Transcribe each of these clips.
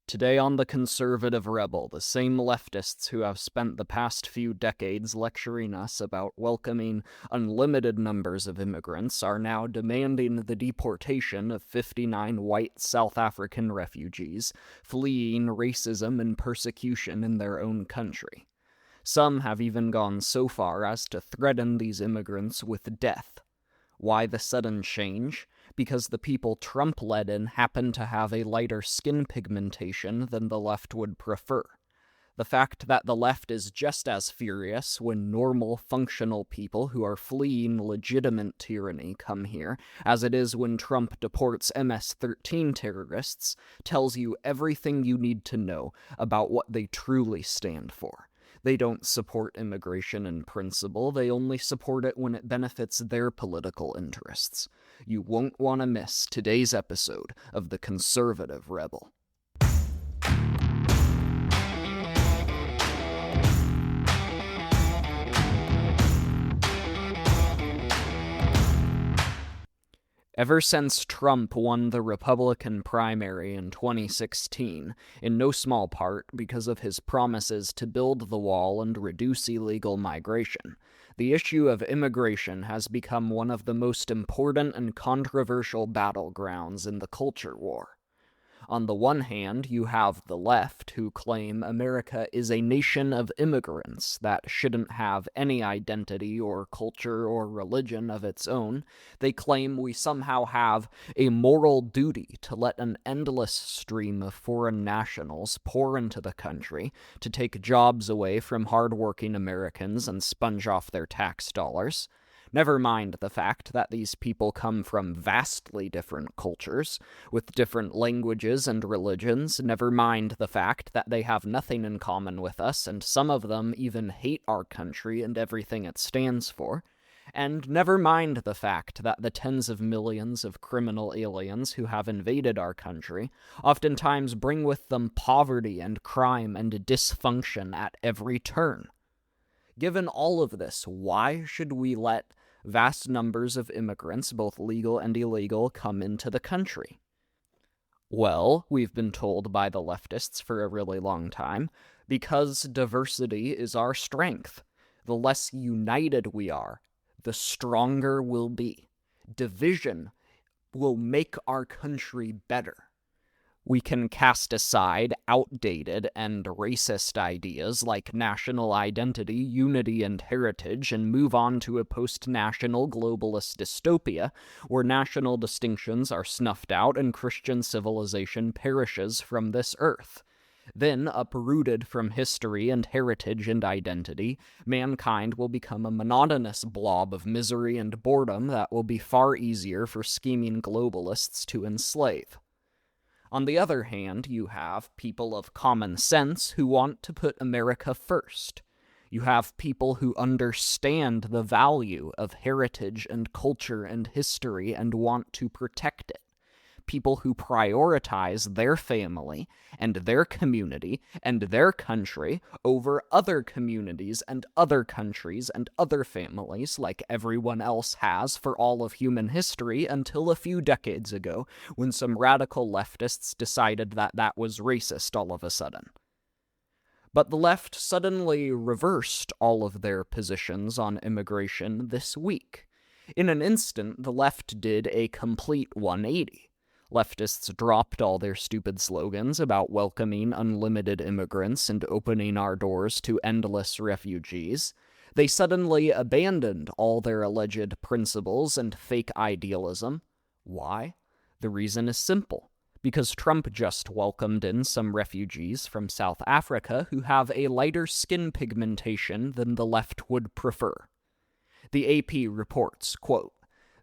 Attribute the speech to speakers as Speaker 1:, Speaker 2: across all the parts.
Speaker 1: Today on The Conservative Rebel, the same leftists who have spent the past few decades lecturing us about welcoming unlimited numbers of immigrants are now demanding the deportation of 59 white South African refugees fleeing racism and persecution in their own country. Some have even gone so far as to threaten these immigrants with death. Why the sudden change? Because the people Trump led in happen to have a lighter skin pigmentation than the left would prefer. The fact that the left is just as furious when normal, functional people who are fleeing legitimate tyranny come here, as it is when Trump deports MS-13 terrorists, tells you everything you need to know about what they truly stand for. They don't support immigration in principle, they only support it when it benefits their political interests. You won't want to miss today's episode of The Conservative Rebel. Ever since Trump won the Republican primary in 2016, in no small part because of his promises to build the wall and reduce illegal migration, the issue of immigration has become one of the most important and controversial battlegrounds in the culture war. On the one hand, you have the left, who claim America is a nation of immigrants that shouldn't have any identity or culture or religion of its own. They claim we somehow have a moral duty to let an endless stream of foreign nationals pour into the country to take jobs away from hardworking Americans and sponge off their tax dollars. Never mind the fact that these people come from vastly different cultures, with different languages and religions. Never mind the fact that they have nothing in common with us, and some of them even hate our country and everything it stands for. And never mind the fact that the tens of millions of criminal aliens who have invaded our country oftentimes bring with them poverty and crime and dysfunction at every turn. Given all of this, why should we let vast numbers of immigrants, both legal and illegal, come into the country? Well, we've been told by the leftists for a really long time, because diversity is our strength. The less united we are, the stronger we'll be. Division will make our country better. We can cast aside outdated and racist ideas like national identity, unity, and heritage and move on to a post-national globalist dystopia where national distinctions are snuffed out and Christian civilization perishes from this earth. Then, uprooted from history and heritage and identity, mankind will become a monotonous blob of misery and boredom that will be far easier for scheming globalists to enslave. On the other hand, you have people of common sense who want to put America first. You have people who understand the value of heritage and culture and history and want to protect it. People who prioritize their family and their community and their country over other communities and other countries and other families like everyone else has for all of human history until a few decades ago when some radical leftists decided that that was racist all of a sudden. But the left suddenly reversed all of their positions on immigration this week. In an instant, the left did a complete 180. Leftists dropped all their stupid slogans about welcoming unlimited immigrants and opening our doors to endless refugees. They suddenly abandoned all their alleged principles and fake idealism. Why? The reason is simple. Because Trump just welcomed in some refugees from South Africa who have a lighter skin pigmentation than the left would prefer. The AP reports, quote,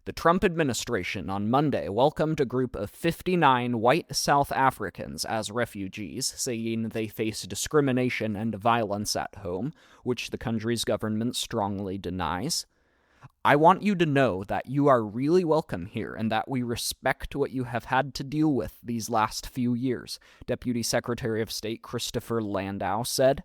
Speaker 1: "The Trump administration on Monday welcomed a group of 59 white South Africans as refugees, saying they face discrimination and violence at home, which the country's government strongly denies. I want you to know that you are really welcome here and that we respect what you have had to deal with these last few years," Deputy Secretary of State Christopher Landau said.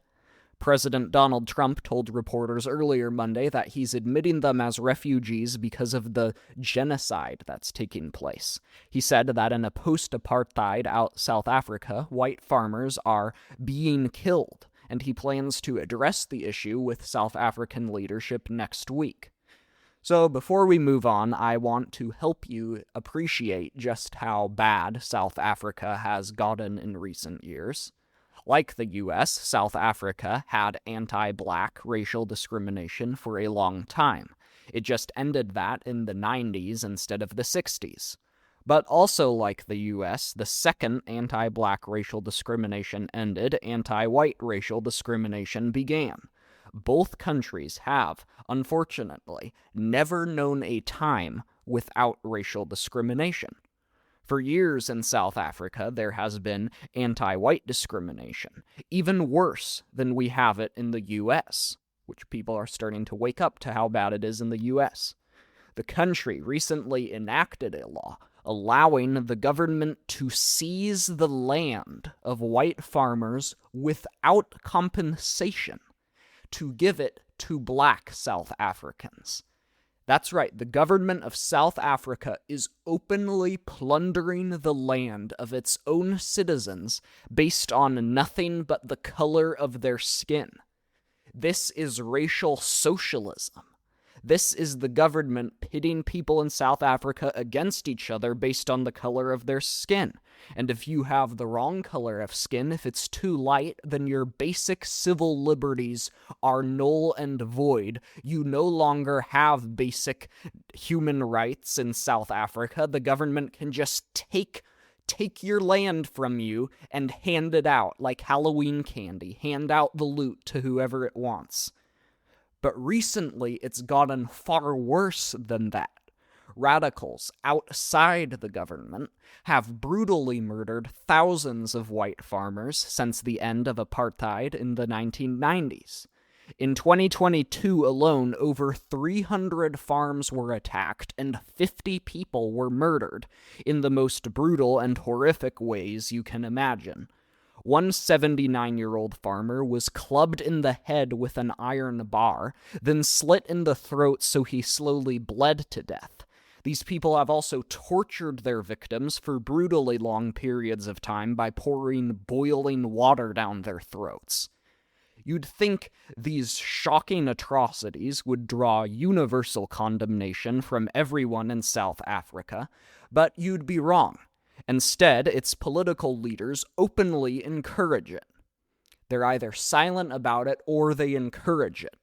Speaker 1: President Donald Trump told reporters earlier Monday that he's admitting them as refugees because of the genocide that's taking place. He said that in a post-apartheid South Africa, white farmers are being killed, and he plans to address the issue with South African leadership next week. So before we move on, I want to help you appreciate just how bad South Africa has gotten in recent years. Like the US, South Africa had anti-black racial discrimination for a long time. It just ended that in the 90s instead of the 60s. But also like the US, the second anti-black racial discrimination ended, anti-white racial discrimination began. Both countries have, unfortunately, never known a time without racial discrimination. For years in South Africa, there has been anti-white discrimination, even worse than we have it in the US, which people are starting to wake up to how bad it is in the US. The country recently enacted a law allowing the government to seize the land of white farmers without compensation, to give it to black South Africans. That's right, the government of South Africa is openly plundering the land of its own citizens based on nothing but the color of their skin. This is racial socialism. This is the government pitting people in South Africa against each other based on the color of their skin. And if you have the wrong color of skin, if it's too light, then your basic civil liberties are null and void. You no longer have basic human rights in South Africa. The government can just take your land from you and hand it out like Halloween candy. Hand out the loot to whoever it wants. But recently, it's gotten far worse than that. Radicals outside the government have brutally murdered thousands of white farmers since the end of apartheid in the 1990s. In 2022 alone, over 300 farms were attacked and 50 people were murdered in the most brutal and horrific ways you can imagine. One 79-year-old farmer was clubbed in the head with an iron bar, then slit in the throat so he slowly bled to death. These people have also tortured their victims for brutally long periods of time by pouring boiling water down their throats. You'd think these shocking atrocities would draw universal condemnation from everyone in South Africa, but you'd be wrong. Instead, its political leaders openly encourage it. They're either silent about it or they encourage it.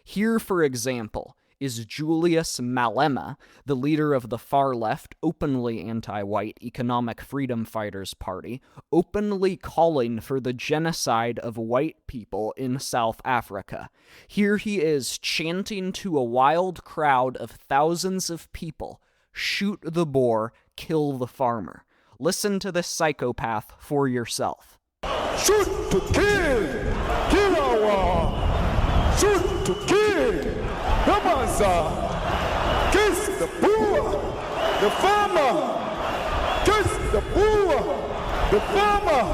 Speaker 1: Here, for example, is Julius Malema, the leader of the far-left, openly anti-white Economic Freedom Fighters Party, openly calling for the genocide of white people in South Africa. Here he is chanting to a wild crowd of thousands of people, "Shoot the Boer, kill the farmer." Listen to this psychopath for yourself.
Speaker 2: Shoot to kill, kill our, shoot to kill, Ramansa, kiss the Boer, the farmer, kiss the Boer, the farmer,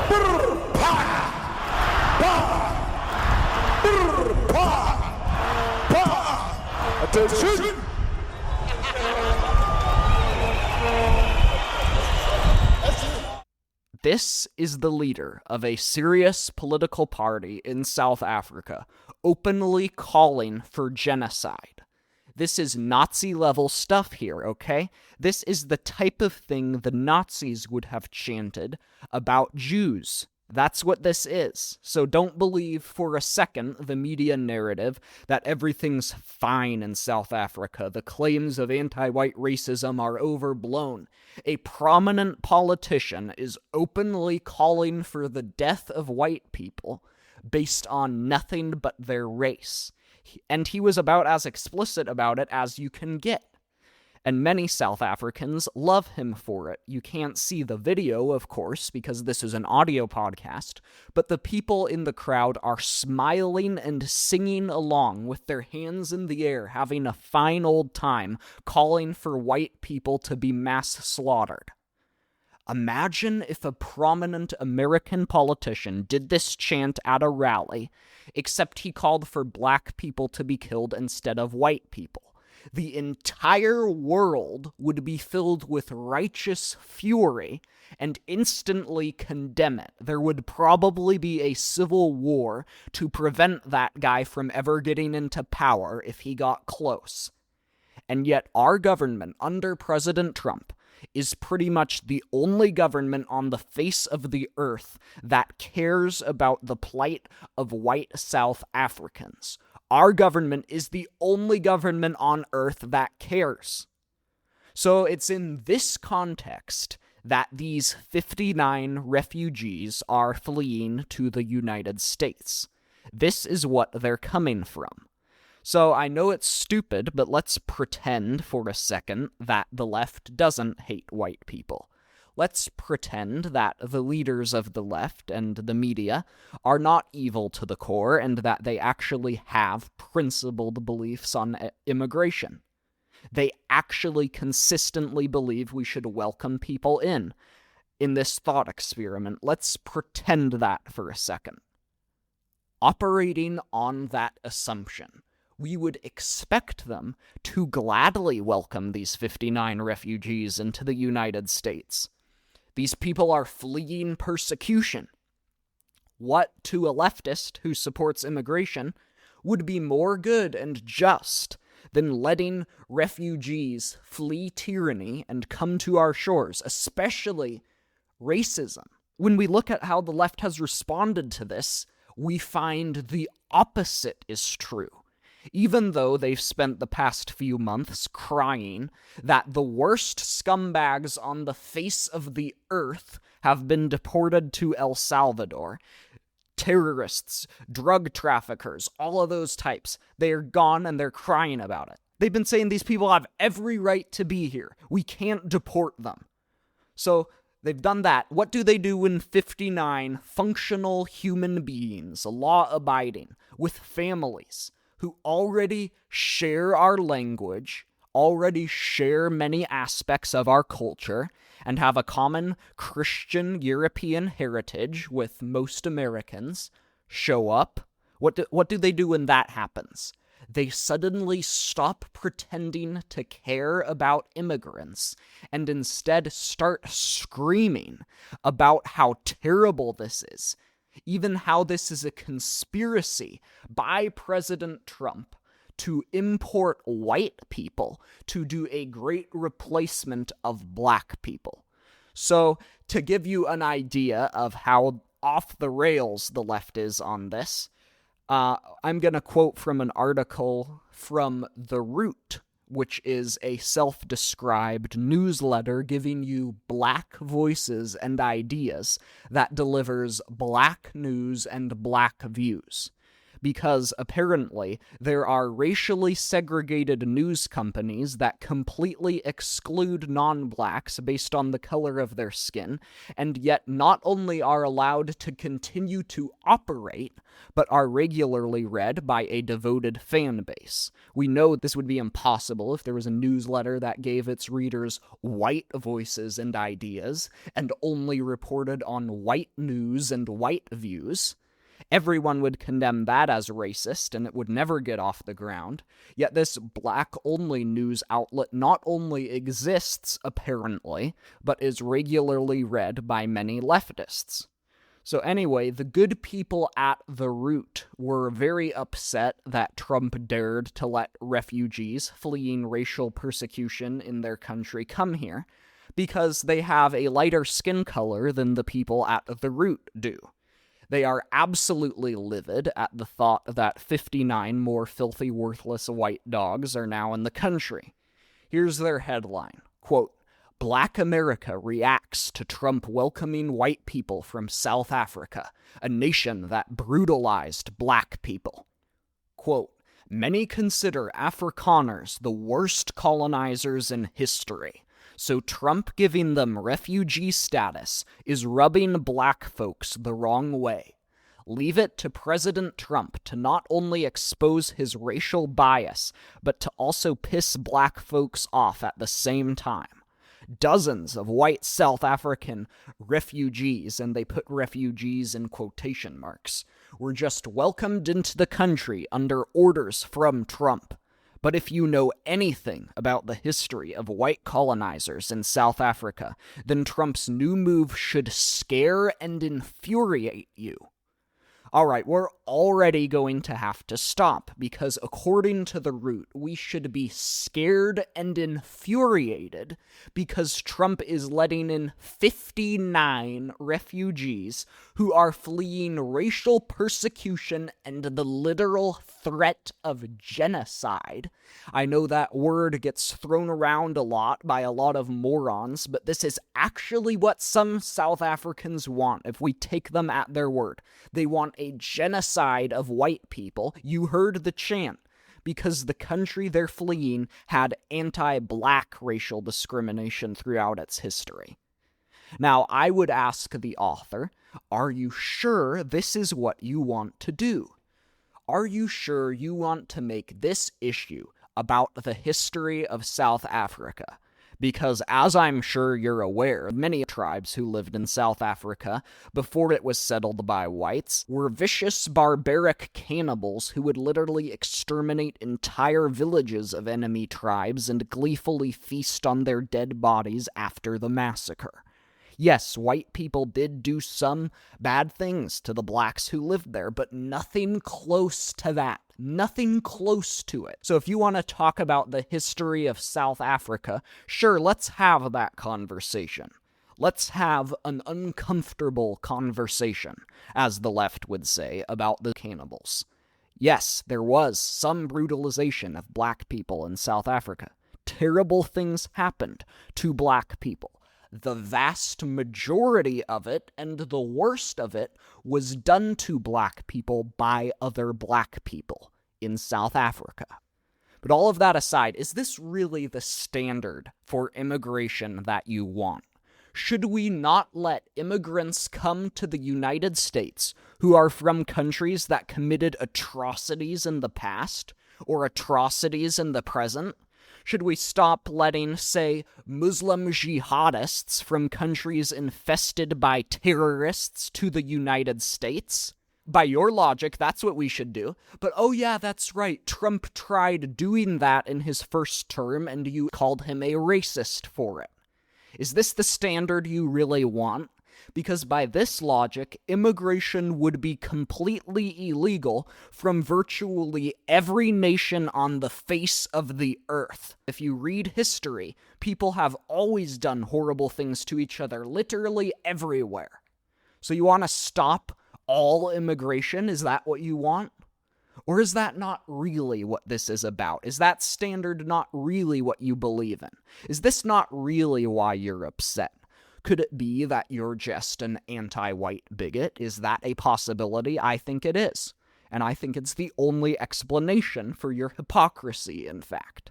Speaker 2: brr, pa, pa, brr, pa, pa, attention.
Speaker 1: This is the leader of a serious political party in South Africa, openly calling for genocide. This is Nazi-level stuff here, okay? This is the type of thing the Nazis would have chanted about Jews. That's what this is. So don't believe for a second the media narrative that everything's fine in South Africa. The claims of anti-white racism are overblown. A prominent politician is openly calling for the death of white people based on nothing but their race. And he was about as explicit about it as you can get. And many South Africans love him for it. You can't see the video, of course, because this is an audio podcast, but the people in the crowd are smiling and singing along with their hands in the air, having a fine old time, calling for white people to be mass slaughtered. Imagine if a prominent American politician did this chant at a rally, except he called for black people to be killed instead of white people. The entire world would be filled with righteous fury and instantly condemn it. There would probably be a civil war to prevent that guy from ever getting into power if he got close. And yet our government, under President Trump, is pretty much the only government on the face of the earth that cares about the plight of white South Africans. Our government is the only government on earth that cares. So it's in this context that these 59 refugees are fleeing to the United States. This is what they're coming from. So I know it's stupid, but let's pretend for a second that the left doesn't hate white people. Let's pretend that the leaders of the left and the media are not evil to the core and that they actually have principled beliefs on immigration. They actually consistently believe we should welcome people in this thought experiment. Let's pretend that for a second. Operating on that assumption, we would expect them to gladly welcome these 59 refugees into the United States. These people are fleeing persecution. What, to a leftist who supports immigration, would be more good and just than letting refugees flee tyranny and come to our shores, especially racism? When we look at how the left has responded to this, we find the opposite is true. Even though they've spent the past few months crying that the worst scumbags on the face of the earth have been deported to El Salvador, terrorists, drug traffickers, all of those types, they are gone and they're crying about it. They've been saying these people have every right to be here. We can't deport them. So they've done that. What do they do when 59 functional human beings, law-abiding, with families, who already share our language, already share many aspects of our culture, and have a common Christian European heritage with most Americans, show up? What do they do when that happens? They suddenly stop pretending to care about immigrants and instead start screaming about how terrible this is. Even how this is a conspiracy by President Trump to import white people to do a great replacement of black people. So, to give you an idea of how off the rails the left is on this, I'm going to quote from an article from The Root, which is a self-described newsletter giving you black voices and ideas that delivers black news and black views. Because apparently there are racially segregated news companies that completely exclude non-blacks based on the color of their skin, and yet not only are allowed to continue to operate, but are regularly read by a devoted fan base. We know this would be impossible if there was a newsletter that gave its readers white voices and ideas, and only reported on white news and white views. Everyone would condemn that as racist, and it would never get off the ground. Yet this black-only news outlet not only exists, apparently, but is regularly read by many leftists. So anyway, the good people at The Root were very upset that Trump dared to let refugees fleeing racial persecution in their country come here, because they have a lighter skin color than the people at The Root do. They are absolutely livid at the thought that 59 more filthy, worthless white dogs are now in the country. Here's their headline, quote, "Black America reacts to Trump welcoming white people from South Africa, a nation that brutalized black people." Quote, "Many consider Afrikaners the worst colonizers in history. So Trump giving them refugee status is rubbing black folks the wrong way. Leave it to President Trump to not only expose his racial bias, but to also piss black folks off at the same time. Dozens of white South African refugees, and they put refugees in quotation marks, were just welcomed into the country under orders from Trump. But if you know anything about the history of white colonizers in South Africa, then Trump's new move should scare and infuriate you. Alright, we're already going to have to stop, because according to the root, we should be scared and infuriated because Trump is letting in 59 refugees who are fleeing racial persecution and the literal threat of genocide. I know that word gets thrown around a lot by a lot of morons, but this is actually what some South Africans want if we take them at their word. They want a genocide of white people. You heard the chant, because the country they're fleeing had anti-black racial discrimination throughout its history. Now, I would ask the author, are you sure this is what you want to do? Are you sure you want to make this issue about the history of South Africa? Because, as I'm sure you're aware, many tribes who lived in South Africa before it was settled by whites were vicious, barbaric cannibals who would literally exterminate entire villages of enemy tribes and gleefully feast on their dead bodies after the massacre. Yes, white people did do some bad things to the blacks who lived there, but nothing close to that. Nothing close to it. So if you want to talk about the history of South Africa, sure, let's have that conversation. Let's have an uncomfortable conversation, as the left would say, about the cannibals. Yes, there was some brutalization of black people in South Africa. Terrible things happened to black people. The vast majority of it, and the worst of it, was done to black people by other black people in South Africa. But all of that aside, is this really the standard for immigration that you want? Should we not let immigrants come to the United States who are from countries that committed atrocities in the past, or atrocities in the present? Should we stop letting, say, Muslim jihadists from countries infested by terrorists to the United States? By your logic, that's what we should do. But oh yeah, that's right, Trump tried doing that in his first term, and you called him a racist for it. Is this the standard you really want? Because by this logic, immigration would be completely illegal from virtually every nation on the face of the earth. If you read history, people have always done horrible things to each other, literally everywhere. So you want to stop all immigration? Is that what you want? Or is that not really what this is about? Is that standard not really what you believe in? Is this not really why you're upset? Could it be that you're just an anti-white bigot? Is that a possibility? I think it is. And I think it's the only explanation for your hypocrisy, in fact.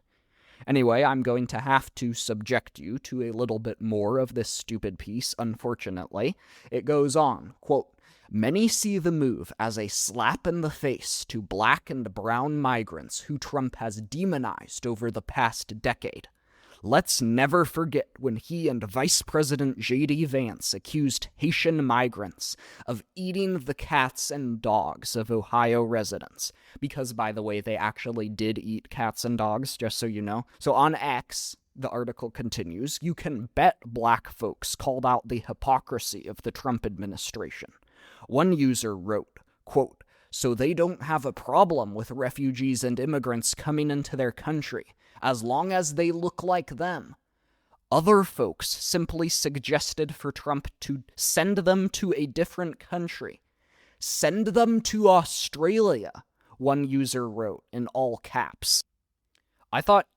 Speaker 1: Anyway, I'm going to have to subject you to a little bit more of this stupid piece, unfortunately. It goes on, quote, "Many see the move as a slap in the face to black and brown migrants who Trump has demonized over the past decade. Let's never forget when he and Vice President J.D. Vance accused Haitian migrants of eating the cats and dogs of Ohio residents. Because, by the way, they actually did eat cats and dogs, just so you know. So on X, the article continues, you can bet black folks called out the hypocrisy of the Trump administration. One user wrote, quote, so they don't have a problem with refugees and immigrants coming into their country, as long as they look like them. Other folks simply suggested for Trump to send them to a different country. Send them to Australia, one user wrote in all caps. I thought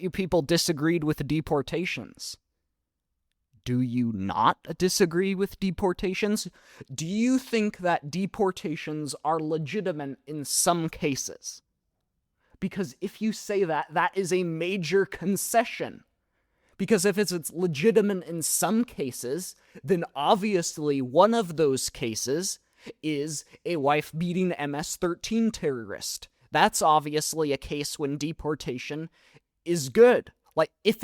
Speaker 1: you people disagreed with deportations. Do you not disagree with deportations? Do you think that deportations are legitimate in some cases? Because if you say that, that is a major concession. Because if it's legitimate in some cases, then obviously one of those cases is a wife-beating MS-13 terrorist. That's obviously a case when deportation is good. Like, if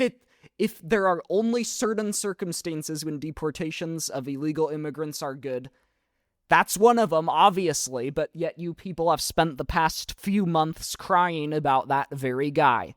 Speaker 1: If there are only certain circumstances when deportations of illegal immigrants are good, that's one of them, obviously, but yet you people have spent the past few months crying about that very guy.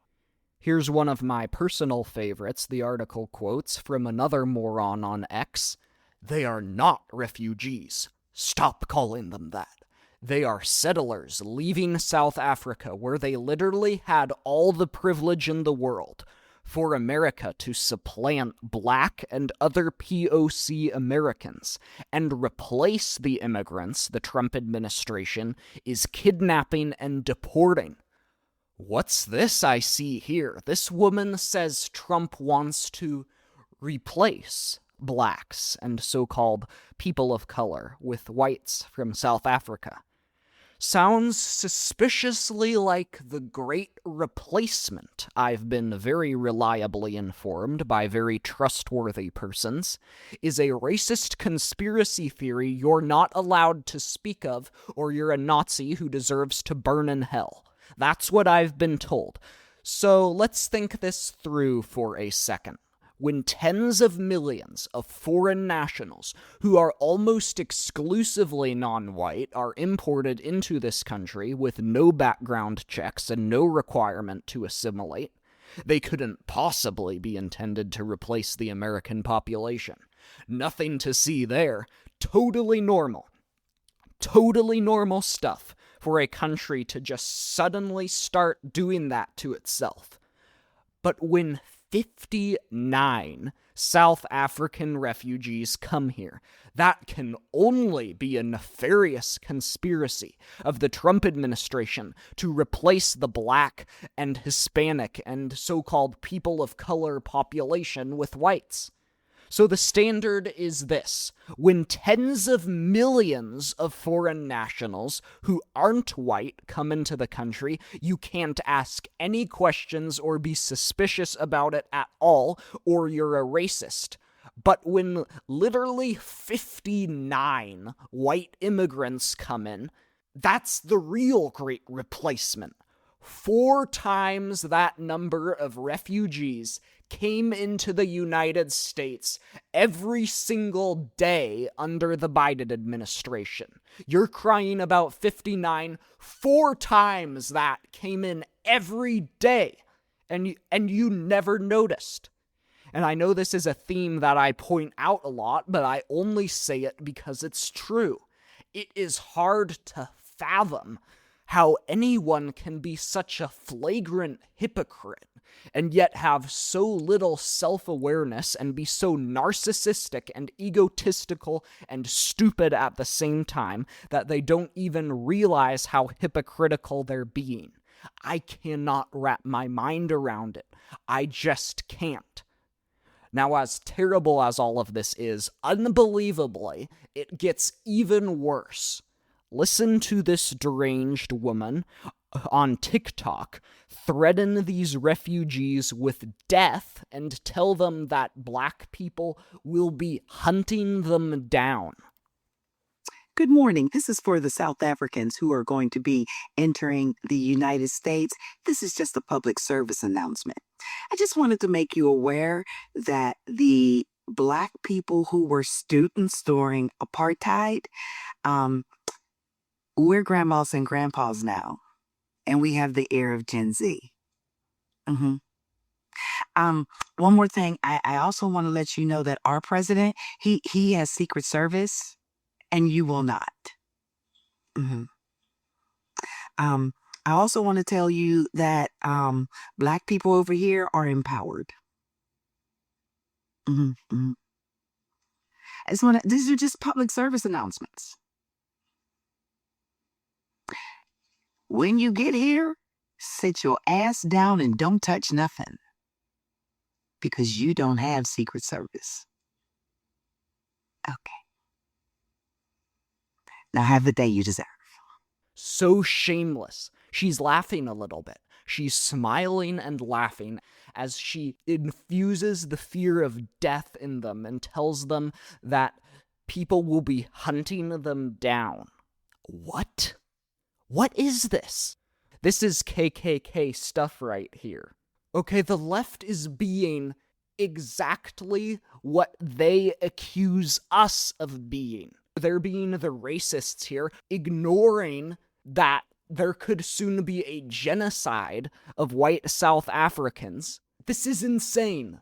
Speaker 1: Here's one of my personal favorites. The article quotes from another moron on X. "They are not refugees. Stop calling them that. They are settlers leaving South Africa, where they literally had all the privilege in the world, for America to supplant black and other POC Americans and replace the immigrants the Trump administration is kidnapping and deporting." What's this I see here? This woman says Trump wants to replace blacks and so-called people of color with whites from South Africa. Sounds suspiciously like the Great Replacement. I've been very reliably informed by very trustworthy persons, is a racist conspiracy theory you're not allowed to speak of, or you're a Nazi who deserves to burn in hell. That's what I've been told. So let's think this through for a second. When tens of millions of foreign nationals who are almost exclusively non-white are imported into this country with no background checks and no requirement to assimilate, they couldn't possibly be intended to replace the American population. Nothing to see there. Totally normal. Totally normal stuff for a country to just suddenly start doing that to itself. But when 59 South African refugees come here, that can only be a nefarious conspiracy of the Trump administration to replace the black and Hispanic and so-called people of color population with whites. So the standard is this: when tens of millions of foreign nationals who aren't white come into the country, you can't ask any questions or be suspicious about it at all, or you're a racist. But when literally 59 white immigrants come in, that's the real Great Replacement. 4 times that number of refugees came into the United States every single day under the Biden administration. You're crying about 59. 4 times that came in every day, and you never noticed. And I know this is a theme that I point out a lot, but I only say it because it's true. It is hard to fathom how anyone can be such a flagrant hypocrite and yet have so little self-awareness and be so narcissistic and egotistical and stupid at the same time that they don't even realize how hypocritical they're being. I cannot wrap my mind around it. I just can't. Now, as terrible as all of this is, unbelievably, it gets even worse. Listen to this deranged woman on TikTok threaten these refugees with death and tell them that black people will be hunting them down.
Speaker 3: Good morning. This is for the South Africans who are going to be entering the United States. This is just a public service announcement. I just wanted to make you aware that the black people who were students during apartheid, we're grandmas and grandpas now, and we have the air of Gen Z. One more thing, I also want to let you know that our president, he has Secret Service, and you will not. I also want to tell you that black people over here are empowered. These are just public service announcements. When you get here, sit your ass down and don't touch nothing, because you don't have Secret Service. Okay. Now have the day you deserve.
Speaker 1: So shameless. She's laughing a little bit. She's smiling and laughing as she infuses the fear of death in them and tells them that people will be hunting them down. What? What is this? This is KKK stuff right here. Okay, the left is being exactly what they accuse us of being. They're being the racists here, ignoring that there could soon be a genocide of white South Africans. This is insane.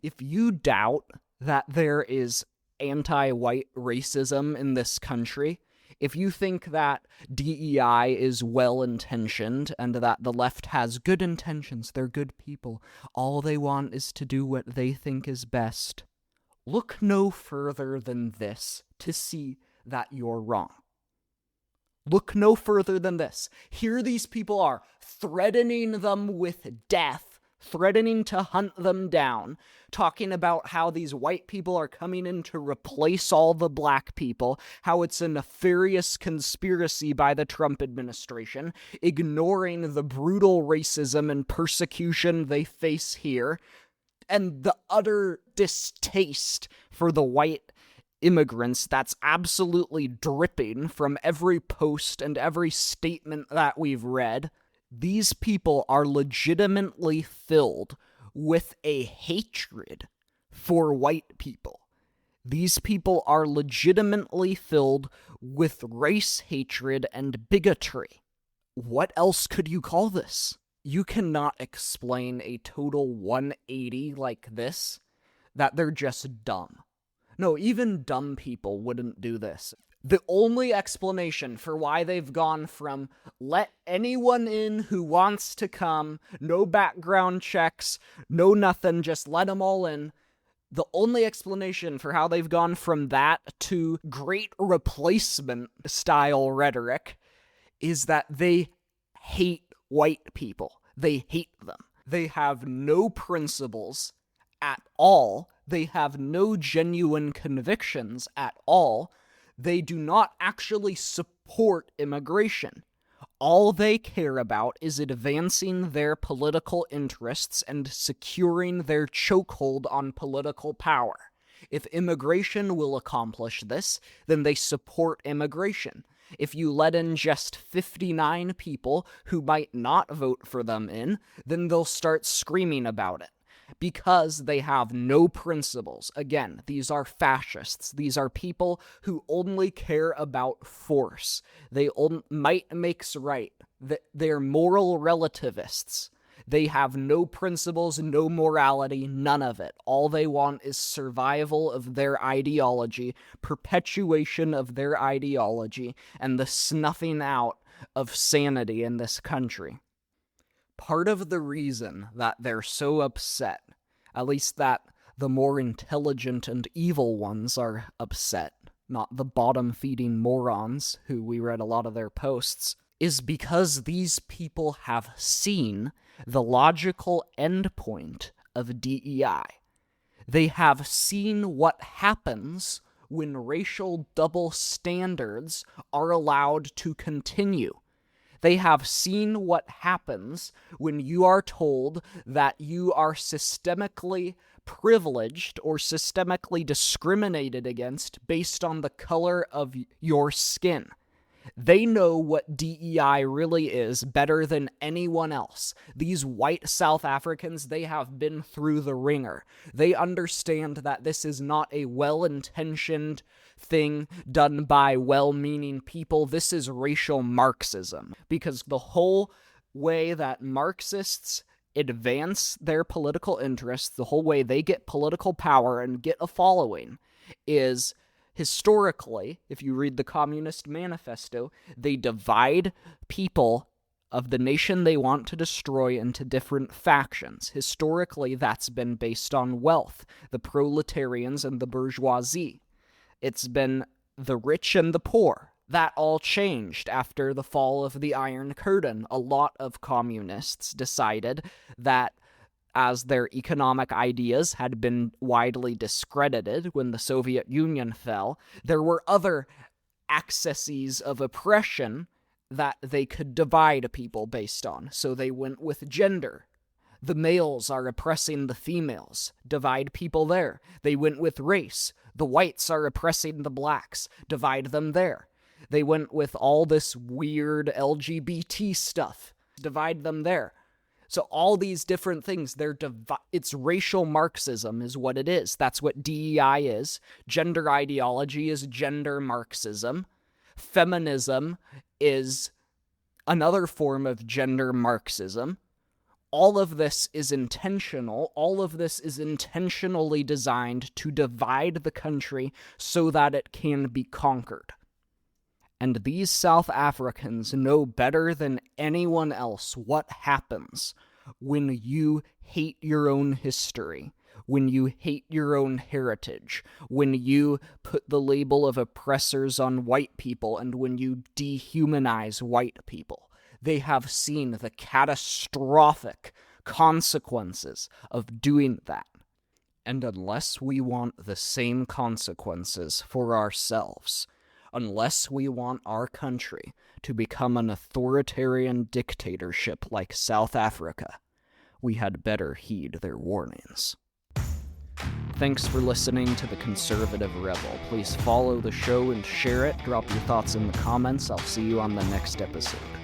Speaker 1: If you doubt that there is anti-white racism in this country, if you think that DEI is well-intentioned and that the left has good intentions, they're good people, all they want is to do what they think is best, look no further than this to see that you're wrong. Look no further than this. Here these people are, threatening them with death, threatening to hunt them down, talking about how these white people are coming in to replace all the black people, how it's a nefarious conspiracy by the Trump administration, ignoring the brutal racism and persecution they face here, and the utter distaste for the white immigrants that's absolutely dripping from every post and every statement that we've read. These people are legitimately filled with a hatred for white people. These people are legitimately filled with race hatred and bigotry. What else could you call this? You cannot explain a total 180 like this, that they're just dumb. No, even dumb people wouldn't do this. The only explanation for why they've gone from let anyone in who wants to come, no background checks, no nothing, just let them all in, the only explanation for how they've gone from that to great replacement style rhetoric is that they hate white people. They hate them. They have no principles at all. They have no genuine convictions at all. They do not actually support immigration. All they care about is advancing their political interests and securing their chokehold on political power. If immigration will accomplish this, then they support immigration. If you let in just 59 people who might not vote for them in, then they'll start screaming about it. Because they have no principles. Again, these are fascists. These are people who only care about force. Might makes right. They're moral relativists. They have no principles, no morality, none of it. All they want is survival of their ideology, perpetuation of their ideology, and the snuffing out of sanity in this country. Part of the reason that they're so upset, at least that the more intelligent and evil ones are upset, not the bottom-feeding morons who we read a lot of their posts, is because these people have seen the logical endpoint of DEI. They have seen what happens when racial double standards are allowed to continue. They have seen what happens when you are told that you are systemically privileged or systemically discriminated against based on the color of your skin. They know what DEI really is better than anyone else. These white South Africans, they have been through the ringer. They understand that this is not a well-intentioned thing done by well-meaning people. This is racial Marxism. Because the whole way that Marxists advance their political interests, the whole way they get political power and get a following, is historically, if you read the Communist Manifesto, they divide people of the nation they want to destroy into different factions. Historically, that's been based on wealth, the proletarians and the bourgeoisie. It's been the rich and the poor. That all changed after the fall of the Iron Curtain. A lot of communists decided that as their economic ideas had been widely discredited when the Soviet Union fell, there were other accesses of oppression that they could divide people based on. So they went with gender. The males are oppressing the females. Divide people there. They went with race. The whites are oppressing the blacks. Divide them there. They went with all this weird LGBT stuff. Divide them there. So all these different things, it's racial Marxism is what it is. That's what DEI is. Gender ideology is gender Marxism. Feminism is another form of gender Marxism. All of this is intentional. All of this is intentionally designed to divide the country so that it can be conquered. And these South Africans know better than anyone else what happens when you hate your own history, when you hate your own heritage, when you put the label of oppressors on white people, and when you dehumanize white people. They have seen the catastrophic consequences of doing that. And unless we want the same consequences for ourselves, unless we want our country to become an authoritarian dictatorship like South Africa, we had better heed their warnings. Thanks for listening to The Conservative Rebel. Please follow the show and share it. Drop your thoughts in the comments. I'll see you on the next episode.